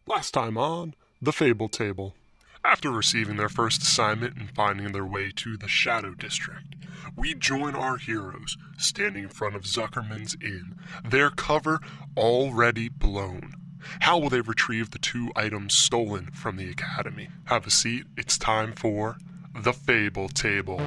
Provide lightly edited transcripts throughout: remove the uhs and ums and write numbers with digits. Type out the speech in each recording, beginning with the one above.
Last time on the Fable table. After receiving their first assignment and finding their way to the Shadow District, we join our heroes standing in front of Zuckerman's inn, their cover already blown. How will they retrieve the 2 items stolen from the Academy? Have a seat, it's time for the Fable table.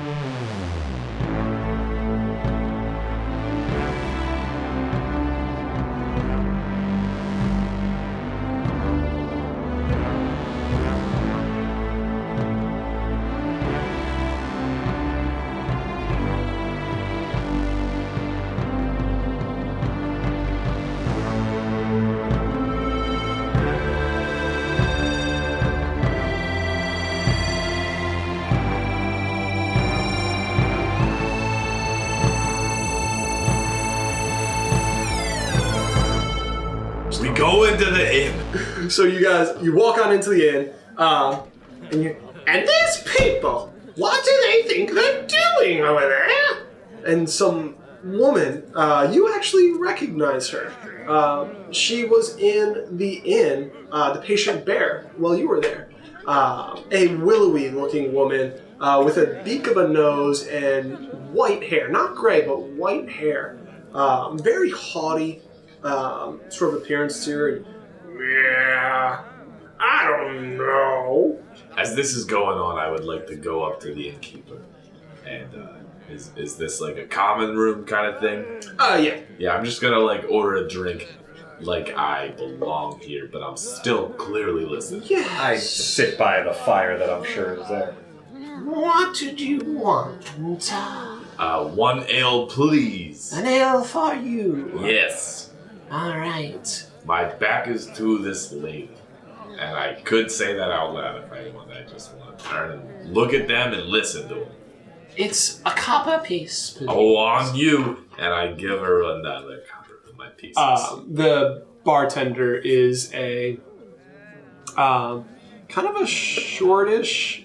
We go into the inn. So you walk on into the inn, and these people, what do they think they're doing over there? And some woman, you actually recognize her. She was in the inn, the patient bear, while you were there. A willowy-looking woman with a beak of a nose and white hair. Not gray, but white hair. Very haughty. Sort of appearance to her. Yeah, I don't know. As this is going on, I would like to go up to the innkeeper. And is this like a common room kind of thing? Yeah. Yeah, I'm just gonna order a drink like I belong here, but I'm still clearly listening. Yeah. I sit by the fire that I'm sure is there. What did you want? 1 ale, please. An ale for you. Yes. All right. My back is to this lady. And I could say that out loud if I want. I just want to turn and look at them and listen to them. It's a copper piece, please. Oh, on you. And I give her another copper for my pieces. The bartender is a kind of a shortish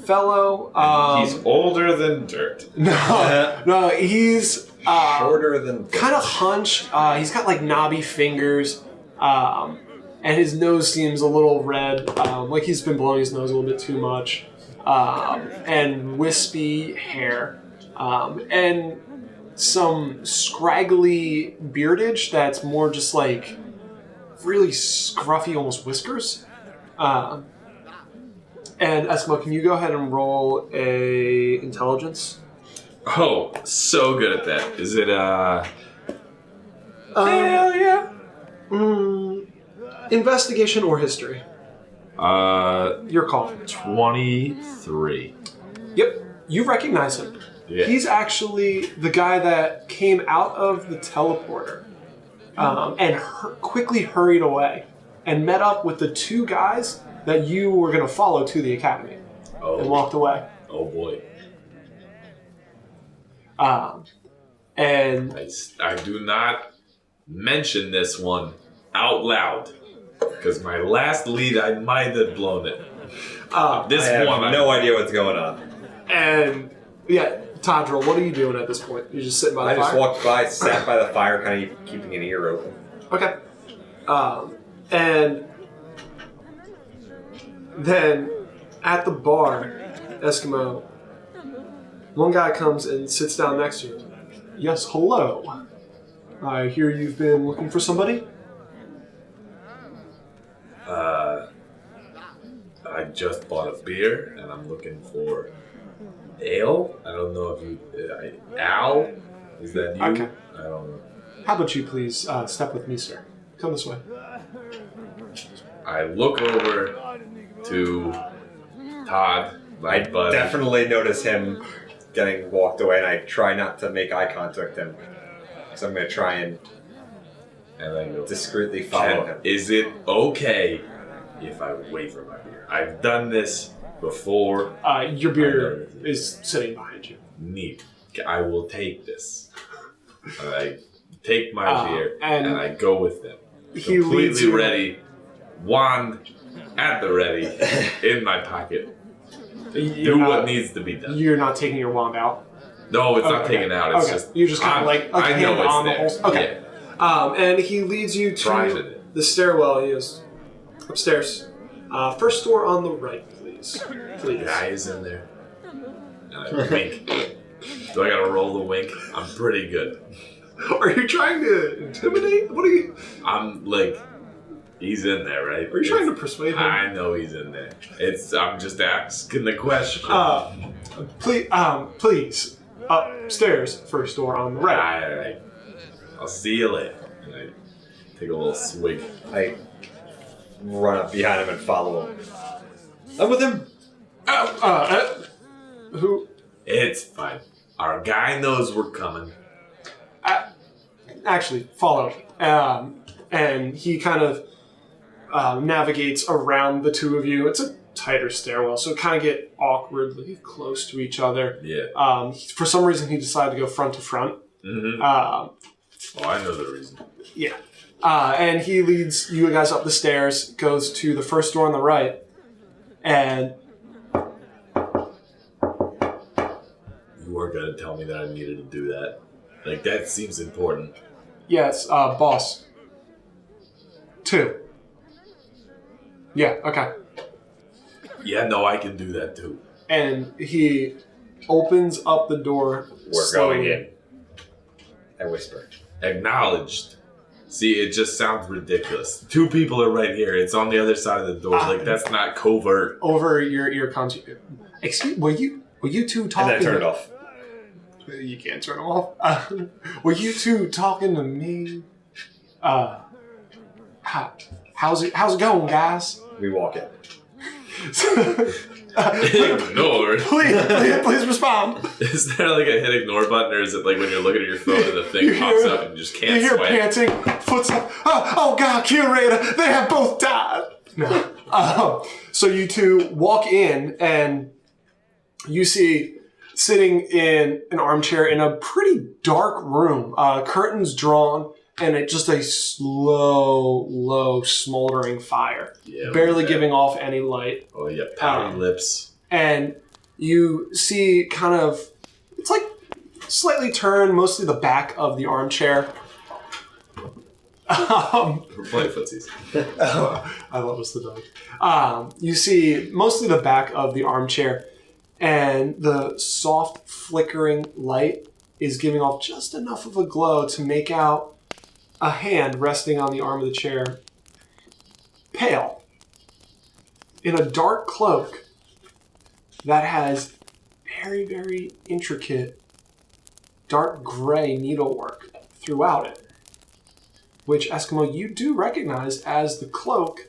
fellow. He's older than dirt. No, he's shorter than dirt. kind of hunched. He's got like knobby fingers, and his nose seems a little red, like he's been blowing his nose a little bit too much, and wispy hair, and some scraggly beardage that's more just like really scruffy, almost whiskers. And Eskimo, can you go ahead and roll a intelligence? Oh, so good at that. Is it, Hell yeah. Investigation or history? Your call. 23. Yep. You recognize him. Yeah. He's actually the guy that came out of the teleporter and quickly hurried away and met up with the 2 guys that you were going to follow to the academy and walked away. Oh, boy. And I do not mention this one out loud because my last lead I might have blown it. This I have one no idea what's going on. And yeah, Tadril, what are you doing at this point? You're just sitting by the fire? I just walked by, sat by the fire, kind of keeping an ear open. Okay. And then at the bar, Eskimo, one guy comes and sits down next to you. Yes, hello. I hear you've been looking for somebody? I just bought a beer and I'm looking for ale. I don't know if you... Al? Is that you? Okay. I don't know. How about you please step with me, sir? Come this way. I look over to Todd, my I buddy. definitely notice him getting walked away, and I try not to make eye contact with him. So I'm going to try and I go, discreetly follow him. Is it okay if I wait for my beer? I've done this before. Your beer is sitting behind you. Neat. I will take this. I take my beer and I go with them. He leads Completely you- ready. Wand at the ready in my pocket. Do what needs to be done. You're not taking your wand out? No, it's not Okay. taken out. It's just you're just kind of like I know hand on the it's whole. there. Okay. And he leads you to Private. the stairwell. He goes, Upstairs. First door on the right, please. Please. Guy is in there. And I wink. Do I gotta roll the wink? I'm pretty good. Are you trying to intimidate? What are you... I'm like, he's in there, right? Are you trying to persuade him? I know he's in there. I'm just asking the question. Please. Upstairs. First door on the right. Alright. I'll see you later. And I take a little swig. I run up behind him and follow him. I'm with him. Who? It's fine. Our guy knows we're coming. Actually, follow. And he kind of navigates around the two of you. It's a tighter stairwell, so kind of get awkwardly close to each other. Yeah. For some reason, he decided to go front to front. Mm-hmm. I know the reason. Yeah. And he leads you guys up the stairs, goes to the first door on the right, and... You weren't going to tell me that I needed to do that. Like, that seems important. Yes, boss. 2. Yeah, okay. Yeah, no, I can do that too. And he opens up the door. We're slowly. going in. I whisper. Acknowledged. See, it just sounds ridiculous. 2 people are right here. It's on the other side of the door. Like, that's not covert. Over your ear contact. Excuse, were you two talking? And then I turn it off. You can't turn them off. Were you two talking to me? How's it going, guys? We walk in. Ignored. Please respond. Is there like a hit ignore button, or is it like when you're looking at your phone and the thing pops up and you just can't You hear swipe? panting, footsteps. Oh God, curator, they have both died. No. So you two walk in and you see sitting in an armchair in a pretty dark room, curtains drawn, and it's just a slow, low, smoldering fire, barely giving off any light. Oh yeah, pouty lips. And you see kind of, it's like slightly turned, mostly the back of the armchair. We're playing footsies. I thought it was the dog. You see mostly the back of the armchair, and the soft flickering light is giving off just enough of a glow to make out a hand resting on the arm of the chair, pale, in a dark cloak that has very, very intricate dark gray needlework throughout it, which, Eskimo, you do recognize as the cloak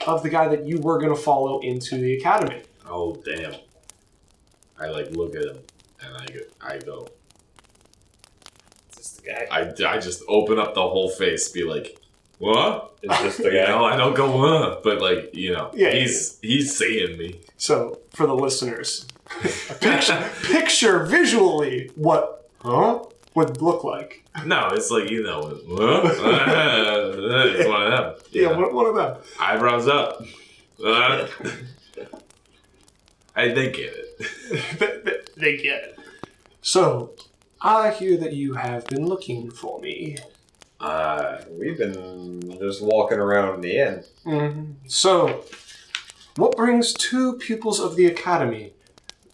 of the guy that you were going to follow into the academy. Oh damn! I like look at him and I go. Is this the guy? I just open up the whole face, be like, what? Is this the guy? No, I don't go, but like, he's seeing me. So, for the listeners, picture visually what would look like. No, it's like, it's one of them. Yeah, one of them. Eyebrows up. They get it. They get it. So, I hear that you have been looking for me. We've been just walking around the inn. Mm-hmm. So, what brings 2 pupils of the academy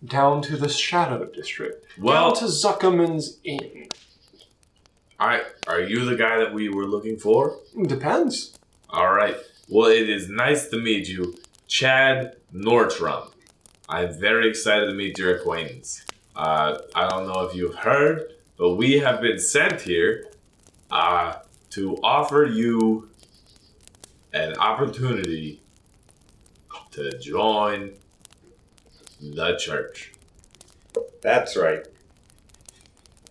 down to the Shadow District? Well, down to Zuckerman's Inn? Are you the guy that we were looking for? Depends. All right. Well, it is nice to meet you, Chad Nordstrom. I'm very excited to meet your acquaintance. I don't know if you've heard, but we have been sent here to offer you an opportunity to join the church. That's right.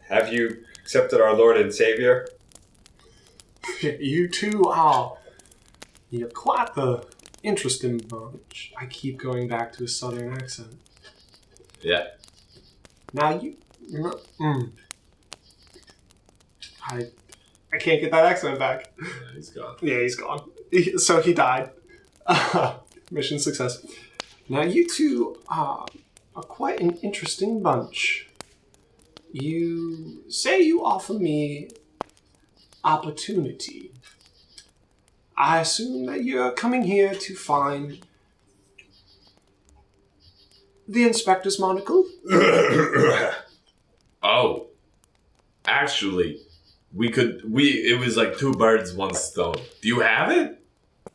Have you accepted our Lord and Savior? You two you're quite the interesting bunch. I keep going back to a southern accent. Yeah. Now I can't get that accent back. Yeah, he's gone. Yeah, he's gone. So he died. Mission success. Now you two are quite an interesting bunch. You say you offer me opportunity. I assume that you're coming here to find the inspector's monocle. Oh, actually, it was like 2 birds, 1 stone. Do you have it?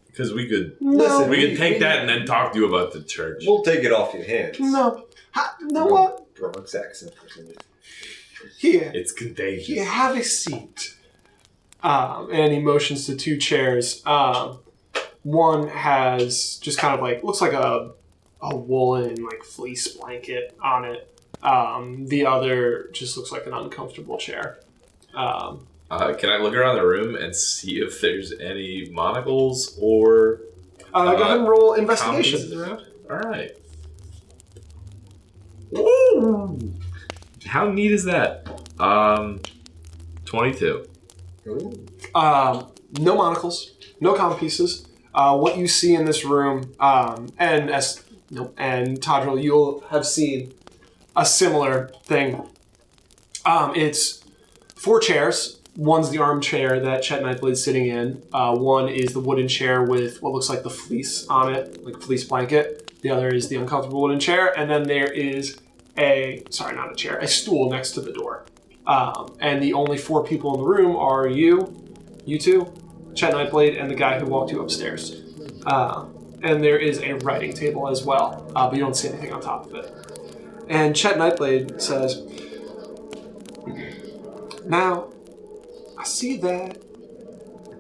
Because we could No. we could take that and then talk to you about the church. We'll take it off your hands. No. Know what? Bronx accent. Here. It's contagious. Here, have a seat. And he motions to 2 chairs. One has just kind of like, looks like a woolen, like, fleece blanket on it. The other just looks like an uncomfortable chair. Can I look around the room and see if there's any monocles or go ahead and roll investigation. compasses around? All right. Woo! How neat is that? 22. Ooh. No monocles, no common pieces. What you see in this room, and Tadril, you'll have seen a similar thing. It's 4 chairs. One's the armchair that Chet Nightblade's sitting in. One is the wooden chair with what looks like the fleece on it, like a fleece blanket. The other is the uncomfortable wooden chair. And then there is a stool next to the door. And the only 4 people in the room are you 2, Chet Nightblade, and the guy who walked you upstairs. And there is a writing table as well, but you don't see anything on top of it. And Chet Nightblade says, "Now, I see that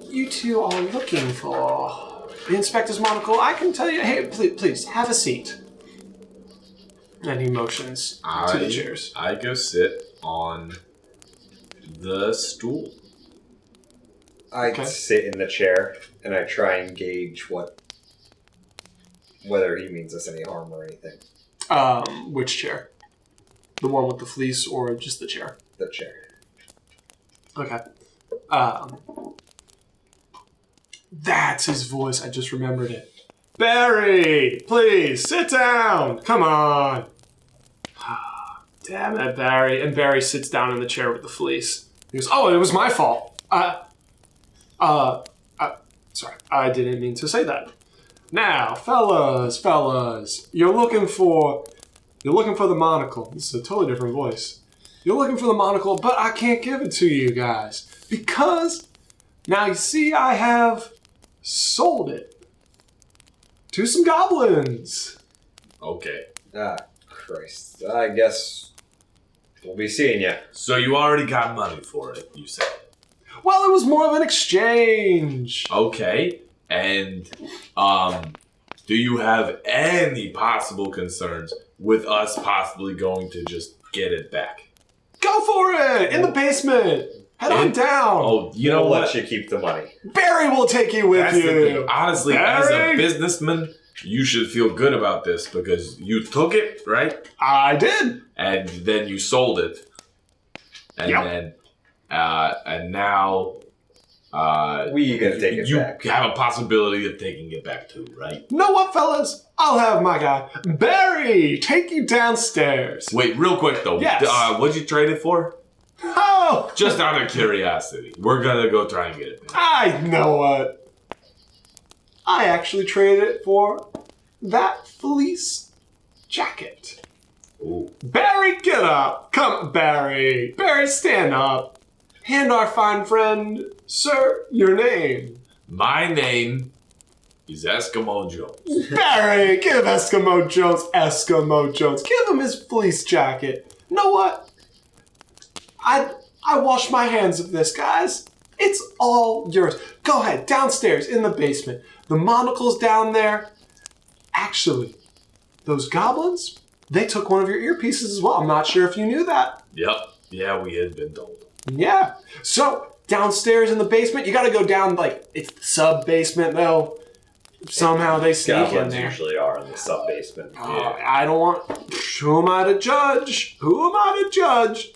you 2 are looking for the inspector's monocle. I can tell you, hey, please, have a seat." And he motions to the chairs. I go sit on the stool. I sit in the chair and I try and gauge whether he means us any harm or anything. Which chair? The one with the fleece or just the chair? The chair. Okay. That's his voice. I just remembered it. Barry, please sit down. Come on. Damn it, Barry. And Barry sits down in the chair with the fleece. He goes, "Oh, it was my fault. Sorry, I didn't mean to say that. Now, fellas, you're looking for the monocle." This is a totally different voice. "You're looking for the monocle, but I can't give it to you guys because now you see I have sold it to some goblins." Okay. Ah, Christ. I guess we'll be seeing you. So you already got money for it, you said. Well, it was more of an exchange. Okay. And do you have any possible concerns with us possibly going to just get it back? Go for it! In the basement! Head on down! Oh, you know We'll what? let you keep the money. Barry will take you with That's the you! thing. Honestly, as a Barry? businessman, you should feel good about this because you took it, right? I did! And then you sold it. And Yep. then and now We gonna take it you back. have a possibility of taking it back too, right? Know what, fellas? I'll have my guy, Barry, take you downstairs. Wait, real quick though. Yes. What'd you trade it for? Oh! Just out of curiosity. We're gonna go try and get it back. I know what. I actually traded it for that fleece jacket. Ooh. Barry, get up! Come, Barry! Barry, stand up! And our fine friend, sir, your name. My name is Eskimo Jones. Barry, give Eskimo Jones. Give him his fleece jacket. You know what? I wash my hands of this, guys. It's all yours. Go ahead, downstairs in the basement. The monocle's down there. Actually, those goblins, they took one of your earpieces as well. I'm not sure if you knew that. Yep. Yeah, we had been told. Yeah. So, downstairs in the basement, you gotta go down, like, it's the sub-basement, though. Somehow they sneak in Goblins there. usually are in the sub basement. I don't want... Who am I to judge?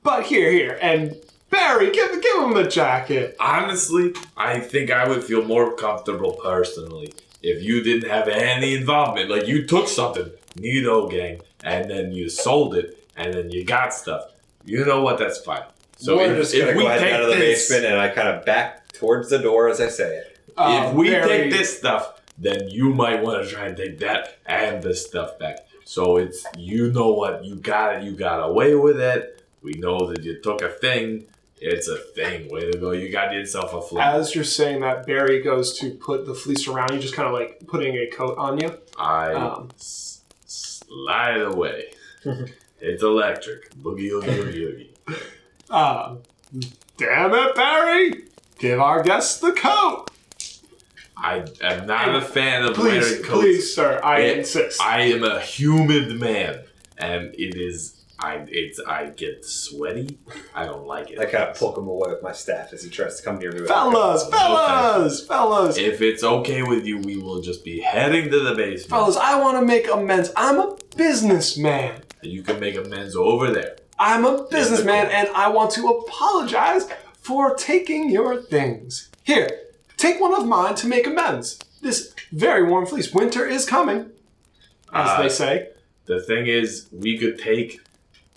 But here. And Barry, give him the jacket. Honestly, I think I would feel more comfortable personally if you didn't have any involvement. Like, you took something, Neato gang, and then you sold it, and then you got stuff. You know what? That's fine. So We're just gonna if we go ahead take out of the this, basement, and I kind of back towards the door as I say it. If we very- take this stuff, then you might want to try and take that and the stuff back. So it's, you know what, you got away with it. We know that you took a thing. It's a thing. Way to go. You got yourself a fleece. As you're saying that, Barry goes to put the fleece around you, just kind of like putting a coat on you. Slide away. It's electric. Boogie, oogie, oogie. Damn it, Barry! Give our guests the coat! I am not a fan of Please, wearing coats. please, sir, I insist. I am a humid man, and it is. I get sweaty. I don't like it. I kind of poke him away with my staff as he tries to come near me. With Fellas! If it's okay with you, we will just be heading to the basement. Fellas, I want to make amends. I'm a businessman. You can make amends over there. I'm a businessman, and I want to apologize for taking your things. Here, take one of mine to make amends. This very warm fleece. Winter is coming, as they say. The thing is, we could take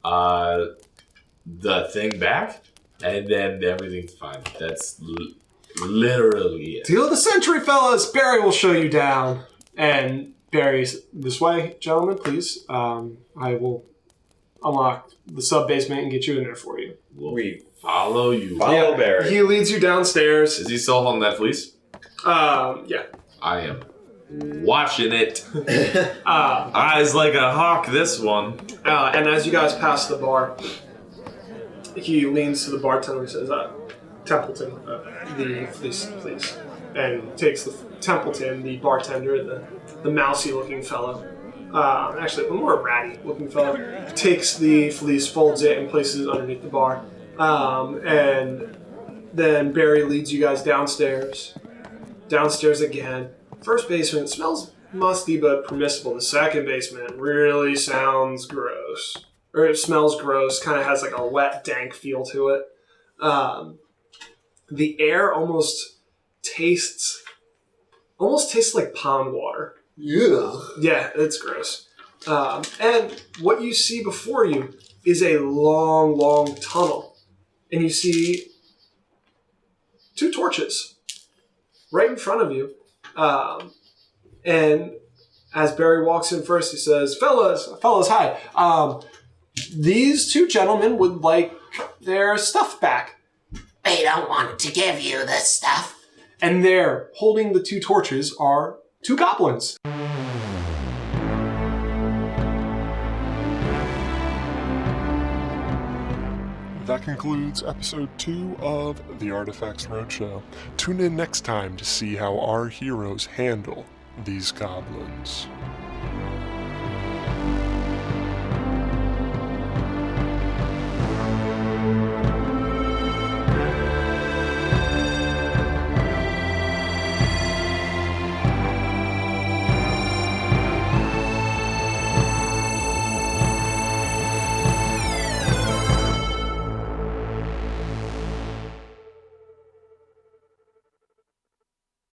the thing back, and then everything's fine. That's literally it. Deal of the century, fellas. Barry will show you down. And Barry's this way, gentlemen, please. I will unlock the sub-basement and get you in there for you. We Follow you. follow Barry. He leads you downstairs. Is he still holding that fleece? Yeah. I am watching it. Eyes like a hawk, this one. And as you guys pass the bar, he leans to the bartender and says, Templeton, the fleece, please. And takes the Templeton, the bartender, the mousy-looking fellow, actually a more ratty-looking fellow, takes the fleece, folds it, and places it underneath the bar. And then Barry leads you guys downstairs. Downstairs again. First basement smells musty but permissible. The second basement really sounds gross. Or it smells gross, kind of has like a wet, dank feel to it. The air almost tastes like pond water. Yeah, it's gross. And what you see before you is a long, long tunnel. And you see 2 torches right in front of you. And as Barry walks in first, he says, Fellas, hi. These 2 gentlemen would like their stuff back. They don't want to give you the stuff. And there, holding the 2 torches, are 2 goblins. That concludes episode 2 of the Artifacts Roadshow. Tune in next time to see how our heroes handle these goblins.